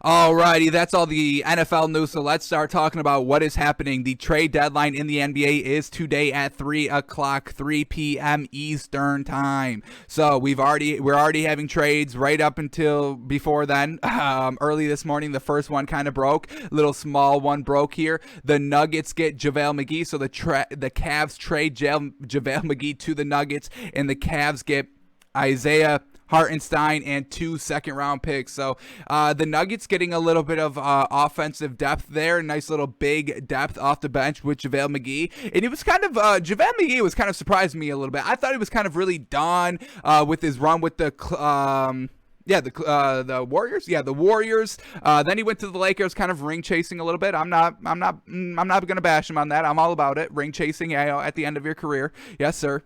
Alrighty, that's all the NFL news. So let's start talking about what is happening. The trade deadline in the NBA is today at 3 o'clock, 3 p.m. Eastern time. So we're already having trades right up until before then. Early this morning, the first one kind of broke. Little small one broke here. The Nuggets get JaVale McGee. So the Cavs trade JaVale McGee to the Nuggets, and the Cavs get Isaiah Hartenstein and 2 second-round picks. So the Nuggets getting a little bit of offensive depth there. Nice little big depth off the bench with JaVale McGee. And it was kind of, JaVale McGee was kind of surprised me a little bit. I thought he was kind of really done with his run with the Warriors. Yeah, the Warriors. Then he went to the Lakers, kind of ring chasing a little bit. I'm not gonna bash him on that. I'm all about it. Ring chasing, at the end of your career. Yes, sir.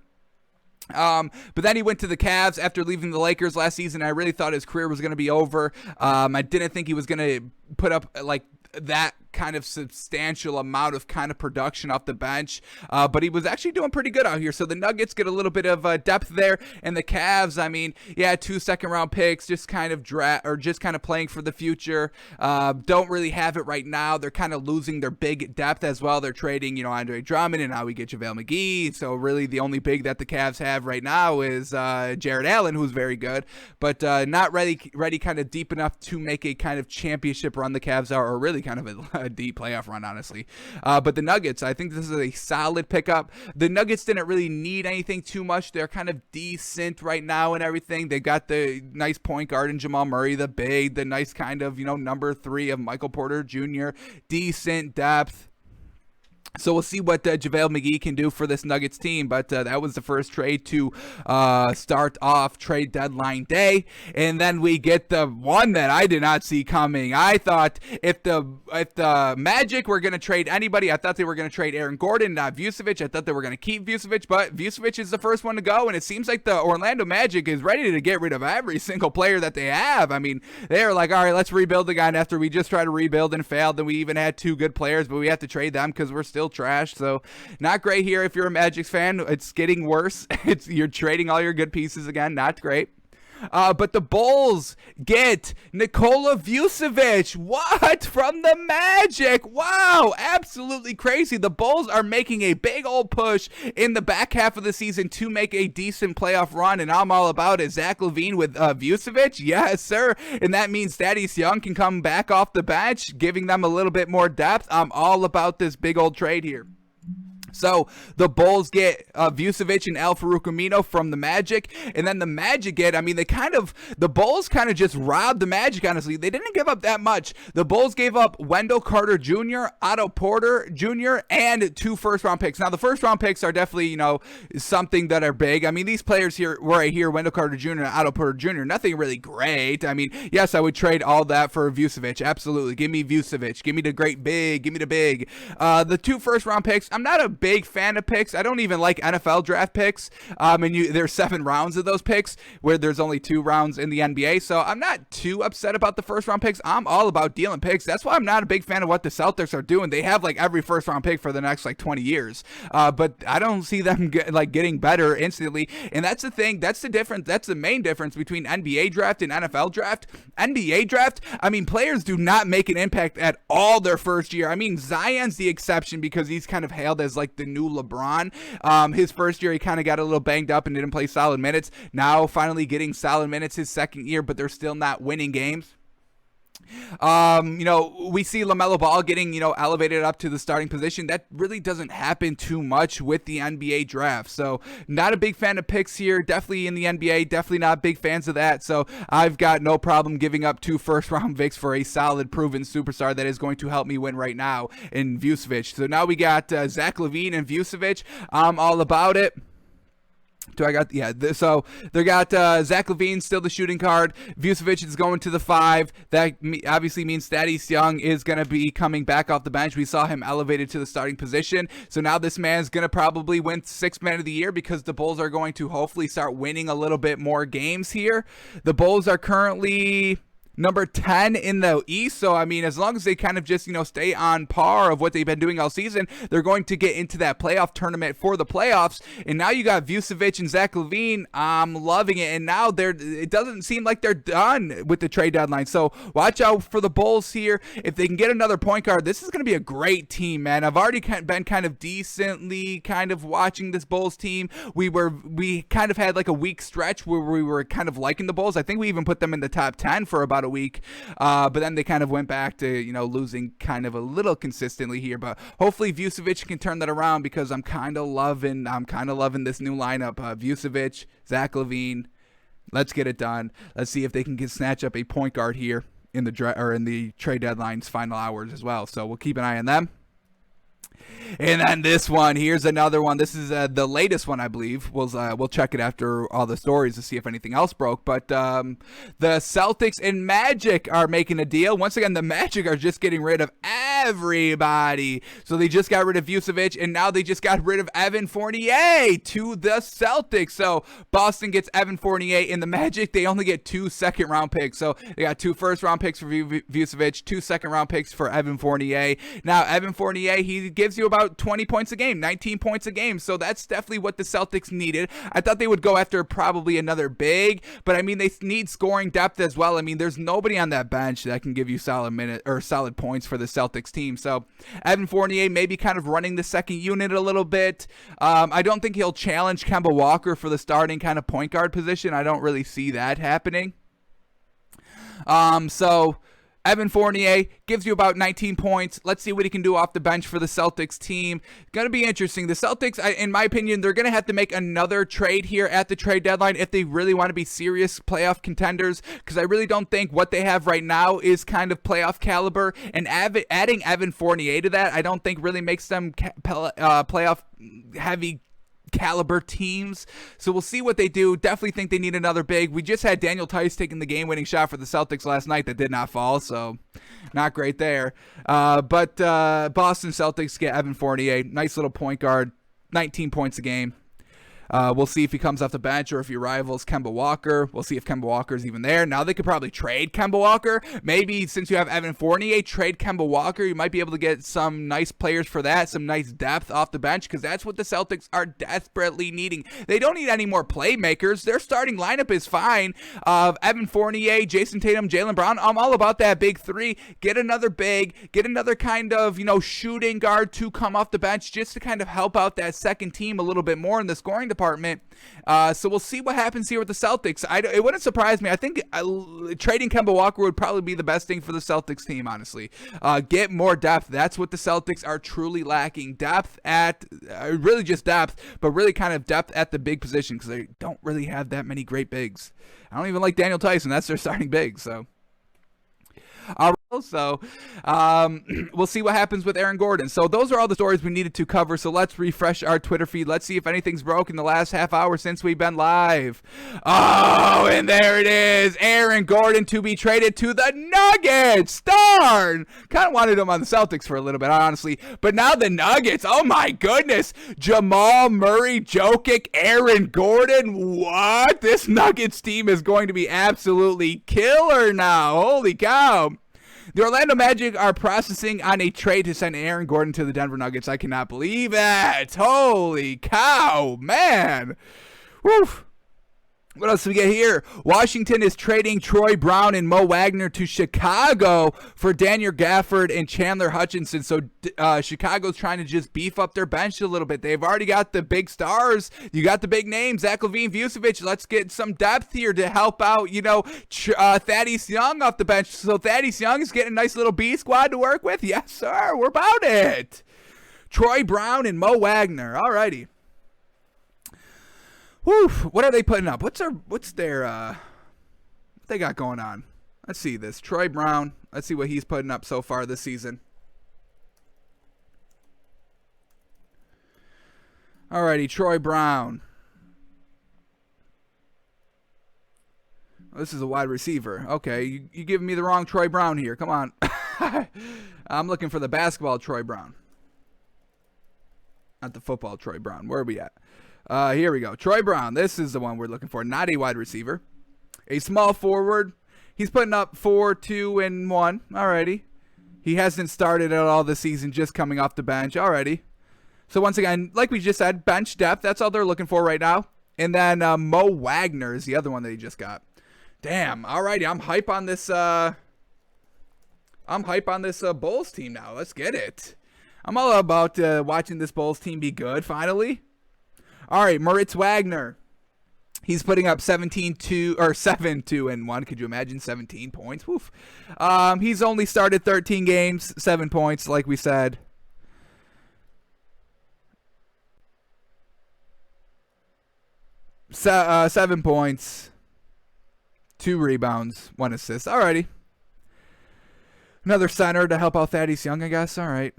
But then he went to the Cavs after leaving the Lakers last season. I really thought his career was going to be over. I didn't think he was going to put up like that kind of substantial amount of kind of production off the bench, but he was actually doing pretty good out here. So the Nuggets get a little bit of depth there, and the Cavs, I mean, 2 second-round picks, just kind of playing for the future. Don't really have it right now. They're kind of losing their big depth as well. They're trading, Andre Drummond, and now we get JaVale McGee. So really, the only big that the Cavs have right now is Jared Allen, who's very good, but not ready kind of deep enough to make a kind of championship run. The Cavs are, or really kind of a deep playoff run, honestly. But the Nuggets, I think this is a solid pickup. The Nuggets didn't really need anything too much. They're kind of decent right now and everything. They got the nice point guard in Jamal Murray, the nice kind of, number 3 of Michael Porter Jr., decent depth. So we'll see what JaVale McGee can do for this Nuggets team, but that was the first trade to start off trade deadline day, and then we get the one that I did not see coming. I thought if the Magic were going to trade anybody, I thought they were going to trade Aaron Gordon, not Vucevic. I thought they were going to keep Vucevic, but Vucevic is the first one to go, and it seems like the Orlando Magic is ready to get rid of every single player that they have. I mean, they're like, all right, let's rebuild again after we just tried to rebuild and failed, and we even had 2 good players, but we have to trade them because we're still trash. So not great here if you're a Magic fan. It's getting worse. You're trading all your good pieces again. Not great. But the Bulls get Nikola Vucevic. What? From the Magic. Wow. Absolutely crazy. The Bulls are making a big old push in the back half of the season to make a decent playoff run, and I'm all about it. Zach LaVine with Vucevic. Yes, sir. And that means Thaddeus Young can come back off the bench, giving them a little bit more depth. I'm all about this big old trade here. So the Bulls get Vucevic and Al-Farouq Amino from the Magic, and then the Magic get, the Bulls kind of just robbed the Magic, honestly. They didn't give up that much. The Bulls gave up Wendell Carter Jr., Otto Porter Jr., and 2 first-round picks. Now, the first-round picks are definitely, something that are big. I mean, these players here, right here, Wendell Carter Jr. and Otto Porter Jr., nothing really great. I mean, yes, I would trade all that for Vucevic. Absolutely. Give me Vucevic. Give me the great big. Give me the big. The 2 first-round picks, I'm not a big fan of picks. I don't even like NFL draft picks. There's 7 rounds of those picks where there's only 2 rounds in the NBA. So I'm not too upset about the first round picks. I'm all about dealing picks. That's why I'm not a big fan of what the Celtics are doing. They have like every first round pick for the next 20 years. But I don't see them getting better instantly. And that's the thing. That's the difference. That's the main difference between NBA draft and NFL draft. NBA draft, players do not make an impact at all their first year. Zion's the exception because he's kind of hailed as the new LeBron. His first year, he kind of got a little banged up and didn't play solid minutes. Now, finally getting solid minutes his second year, but they're still not winning games. We see LaMelo Ball getting, elevated up to the starting position. That really doesn't happen too much with the NBA draft. So not a big fan of picks here. Definitely in the NBA, definitely not big fans of that. So I've got no problem giving up 2 first-round picks for a solid, proven superstar that is going to help me win right now in Vucevic. So now we got Zach LaVine and Vucevic. I'm all about it. So they got Zach LaVine, still the shooting guard. Vucevic is going to the 5. That obviously means Thaddeus Young is going to be coming back off the bench. We saw him elevated to the starting position. So now this man's going to probably win 6th man of the year because the Bulls are going to hopefully start winning a little bit more games here. The Bulls are currently number 10 in the East. So, I mean, as long as they kind of just, stay on par of what they've been doing all season, they're going to get into that playoff tournament for the playoffs. And now you got Vucevic and Zach LaVine. I'm loving it. And now it doesn't seem like they're done with the trade deadline. So watch out for the Bulls here. If they can get another point guard, this is going to be a great team, man. I've already been kind of decently kind of watching this Bulls team. We kind of had like a week stretch where we were kind of liking the Bulls. I think we even put them in the top 10 for about a week, but then they kind of went back to losing kind of a little consistently here. But hopefully Vucevic can turn that around, because I'm kind of loving this new lineup. Vucevic, Zach LaVine, let's get it done. Let's see if they can snatch up a point guard here in the trade deadline's final hours as well. So we'll keep an eye on them. And then this one, here's another one. This is the latest one, I believe. We'll check it after all the stories to see if anything else broke. But the Celtics and Magic are making a deal. Once again, the Magic are just getting rid of everybody. So they just got rid of Vucevic, and now they just got rid of Evan Fournier to the Celtics. So Boston gets Evan Fournier, and the Magic, they only get 2 second-round picks. So they got 2 first-round picks for Vucevic, 2 second-round picks for Evan Fournier. Now, Evan Fournier, he gives you about 20 points a game, 19 points a game. So that's definitely what the Celtics needed. I thought they would go after probably another big, but I mean, they need scoring depth as well. I mean, there's nobody on that bench that can give you solid points for the Celtics team. So Evan Fournier maybe kind of running the second unit a little bit. I don't think he'll challenge Kemba Walker for the starting kind of point guard position. I don't really see that happening. So Evan Fournier gives you about 19 points. Let's see what he can do off the bench for the Celtics team. Going to be interesting. The Celtics, in my opinion, they're going to have to make another trade here at the trade deadline if they really want to be serious playoff contenders, because I really don't think what they have right now is kind of playoff caliber. And adding Evan Fournier to that, I don't think really makes them playoff heavy caliber teams. So we'll see what they do. Definitely think they need another big. We just had Daniel Tice taking the game-winning shot for the Celtics last night that did not fall, so not great there. But Boston Celtics get Evan Fournier, nice little point guard, 19 points a game. We'll see if he comes off the bench or if he rivals Kemba Walker. We'll see if Kemba Walker's even there. Now they could probably trade Kemba Walker. Maybe since you have Evan Fournier, trade Kemba Walker. You might be able to get some nice players for that, some nice depth off the bench, because that's what the Celtics are desperately needing. They don't need any more playmakers. Their starting lineup is fine. Evan Fournier, Jason Tatum, Jaylen Brown. I'm all about that big three. Get another big. Get another kind of, shooting guard to come off the bench just to kind of help out that second team a little bit more in the scoring department. So we'll see what happens here with the Celtics. It wouldn't surprise me. I think trading Kemba Walker would probably be the best thing for the Celtics team, honestly. Get more depth. That's what the Celtics are truly lacking. Depth at, really just depth, but really kind of depth at the big position, because they don't really have that many great bigs. I don't even like Daniel Tyson. That's their starting big, so. So we'll see what happens with Aaron Gordon. So those are all the stories we needed to cover. So let's refresh our Twitter feed. Let's see if anything's broke in the last half hour since we've been live. Oh, and there it is. Aaron Gordon to be traded to the Nuggets. Darn. Kind of wanted him on the Celtics for a little bit, honestly. But now the Nuggets. Oh, my goodness. Jamal Murray, Jokic, Aaron Gordon. What? This Nuggets team is going to be absolutely killer now. Holy cow. The Orlando Magic are processing on a trade to send Aaron Gordon to the Denver Nuggets. I cannot believe it. Holy cow, man. Woof. What else do we get here? Washington is trading Troy Brown and Mo Wagner to Chicago for Daniel Gafford and Chandler Hutchinson. So Chicago's trying to just beef up their bench a little bit. They've already got the big stars. You got the big names, Zach LaVine, Vucevic. Let's get some depth here to help out, Thaddeus Young off the bench. So Thaddeus Young is getting a nice little B squad to work with. Yes, sir. We're about it. Troy Brown and Mo Wagner. All righty. Whew, what are they putting up? What they got going on? Let's see this. Troy Brown. Let's see what he's putting up so far this season. Alrighty, Troy Brown. Oh, this is a wide receiver. Okay, you giving me the wrong Troy Brown here. Come on. I'm looking for the basketball Troy Brown. Not the football Troy Brown. Where are we at? Here we go. Troy Brown. This is the one we're looking for. Not a wide receiver. A small forward. He's putting up 4, 2, and 1. Alrighty. He hasn't started at all this season, just coming off the bench. Alrighty. So once again, like we just said, bench depth. That's all they're looking for right now. And then Mo Wagner is the other one that he just got. Damn. Alrighty. I'm hype on this. Bulls team now. Let's get it. I'm all about watching this Bulls team be good. Finally. All right, Moritz Wagner. He's putting up 7-2-1. Could you imagine 17 points? Woof. He's only started 13 games, 7 points, like we said. So, 7 points, 2 rebounds, 1 assist. Alrighty. Another center to help out Thaddeus Young, I guess. All right.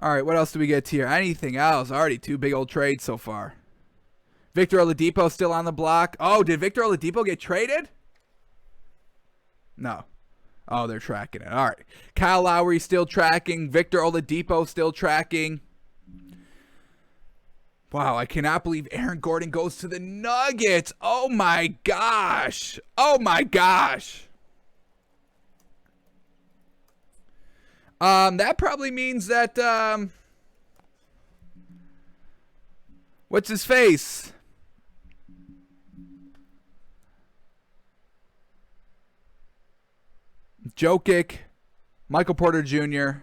All right, what else do we get here? Anything else? Already 2 big old trades so far. Victor Oladipo still on the block. Oh, did Victor Oladipo get traded? No. Oh, they're tracking it. All right. Kyle Lowry still tracking. Victor Oladipo still tracking. Wow, I cannot believe Aaron Gordon goes to the Nuggets. Oh, my gosh. Oh, my gosh. That probably means that, what's his face? Jokic, Michael Porter Jr.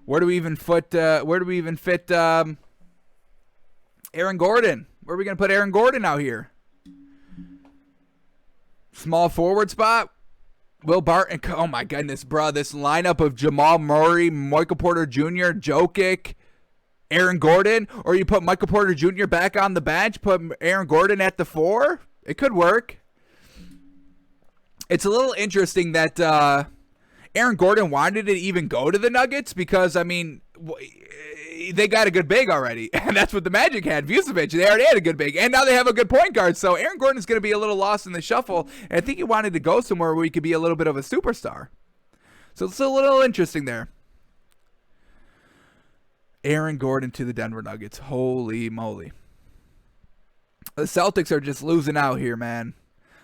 Where do we even fit, Aaron Gordon? Where are we going to put Aaron Gordon out here? Small forward spot? Will Barton, oh my goodness, bro. This lineup of Jamal Murray, Michael Porter Jr., Jokic, Aaron Gordon, or you put Michael Porter Jr. back on the bench, put Aaron Gordon at the 4. It could work. It's a little interesting that Aaron Gordon wanted to even go to the Nuggets because, I mean, they got a good big already, and that's what the Magic had. Vucevic, they already had a good big, and now they have a good point guard. So Aaron Gordon is going to be a little lost in the shuffle, and I think he wanted to go somewhere where he could be a little bit of a superstar. So it's a little interesting there. Aaron Gordon to the Denver Nuggets. Holy moly. The Celtics are just losing out here, man.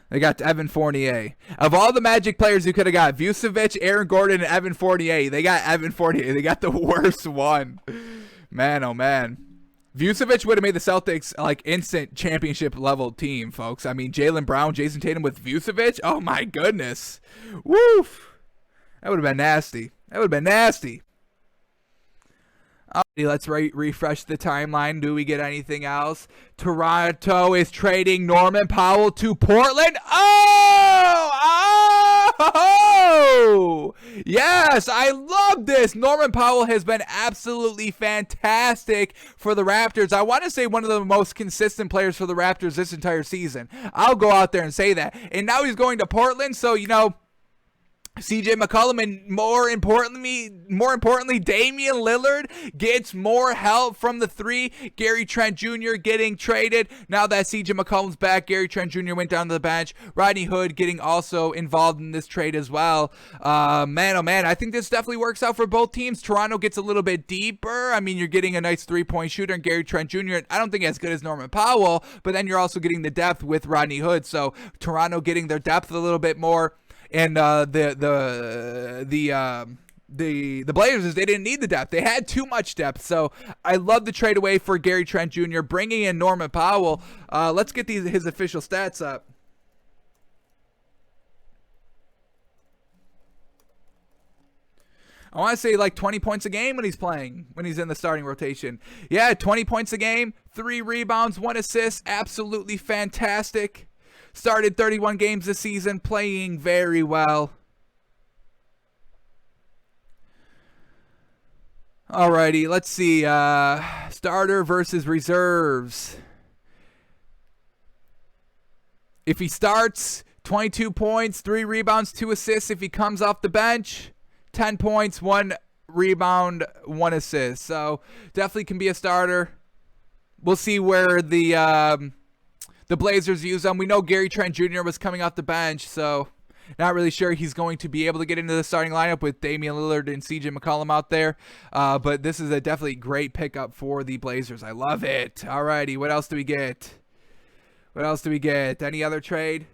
They got Evan Fournier. Of all the Magic players you could have got, Vucevic, Aaron Gordon, and Evan Fournier, they got Evan Fournier. They got the worst one. Man, oh man. Vucevic would have made the Celtics like instant championship level team, folks. I mean, Jaylen Brown, Jason Tatum with Vucevic. Oh my goodness. Woof. That would have been nasty. That would have been nasty. Let's refresh the timeline. Do we get anything else? Toronto is trading Norman Powell to Portland. Oh! Yes, I love this. Norman Powell has been absolutely fantastic for the Raptors. I want to say one of the most consistent players for the Raptors this entire season. I'll go out there and say that. And now he's going to Portland, so, you know, CJ McCollum, and more importantly, Damian Lillard gets more help from the 3. Gary Trent Jr. getting traded. Now that CJ McCollum's back, Gary Trent Jr. went down to the bench. Rodney Hood getting also involved in this trade as well. Man, oh man, I think this definitely works out for both teams. Toronto gets a little bit deeper. I mean, you're getting a nice 3-point shooter in Gary Trent Jr. I don't think as good as Norman Powell, but then you're also getting the depth with Rodney Hood. So Toronto getting their depth a little bit more. And the Blazers, they didn't need the depth. They had too much depth. So I love the trade away for Gary Trent Jr., bringing in Norman Powell. Let's get his official stats up. I want to say like 20 points a game when he's playing, when he's in the starting rotation. Yeah, 20 points a game, 3 rebounds, 1 assist. Absolutely fantastic. Started 31 games this season, playing very well. Alrighty, let's see. Starter versus reserves. If he starts, 22 points, 3 rebounds, 2 assists. If he comes off the bench, 10 points, 1 rebound, 1 assist. So definitely can be a starter. We'll see where the Blazers use him. We know Gary Trent Jr. was coming off the bench, so not really sure he's going to be able to get into the starting lineup with Damian Lillard and CJ McCollum out there. But this is a definitely great pickup for the Blazers. I love it. Alrighty, what else do we get? What else do we get? Any other trade?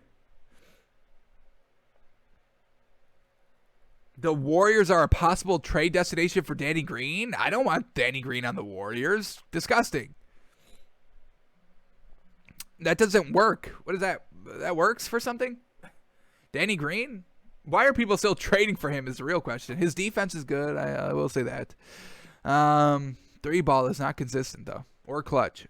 The Warriors are a possible trade destination for Danny Green? I don't want Danny Green on the Warriors. Disgusting. That doesn't work. What is that? That works for something? Danny Green? Why are people still trading for him is the real question. His defense is good. I will say that. Three ball is not consistent, though. Or clutch.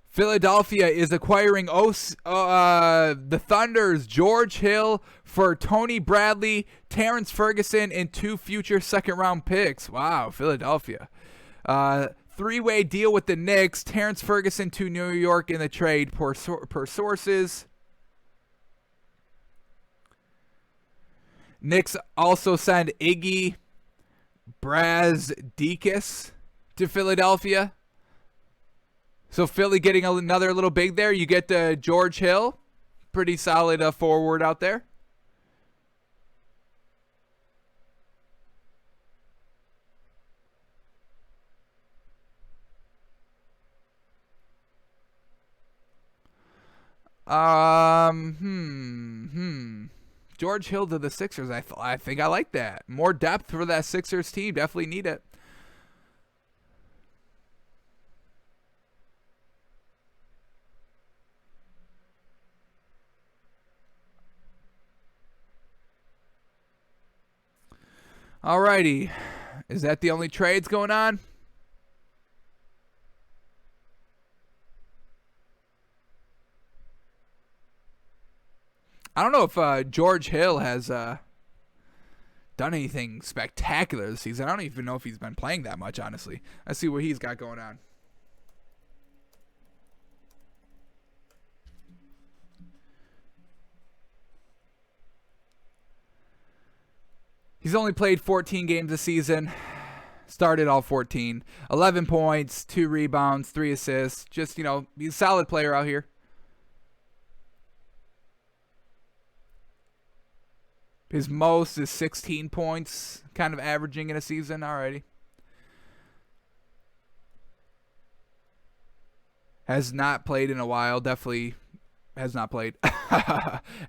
Philadelphia is acquiring the Thunder's George Hill for Tony Bradley, Terrence Ferguson, and 2 future second-round picks. Wow, Philadelphia. Three-way deal with the Knicks. Terrence Ferguson to New York in the trade per sources. Knicks also send Iggy Brazdeikis to Philadelphia. So Philly getting another little big there. You get the George Hill. Pretty solid forward out there. George Hill to the Sixers. I think I like that. More depth for that Sixers team. Definitely need it. Alrighty. Is that the only trades going on? I don't know if George Hill has done anything spectacular this season. I don't even know if he's been playing that much, honestly. Let's see what he's got going on. He's only played 14 games this season. Started all 14. 11 points, 2 rebounds, 3 assists. Just, he's a solid player out here. His most is 16 points, kind of averaging in a season. Alrighty. Has not played in a while. Definitely has not played.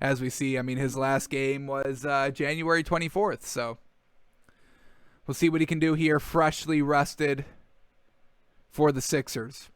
As we see, his last game was January 24th. So we'll see what he can do here, freshly rested for the Sixers.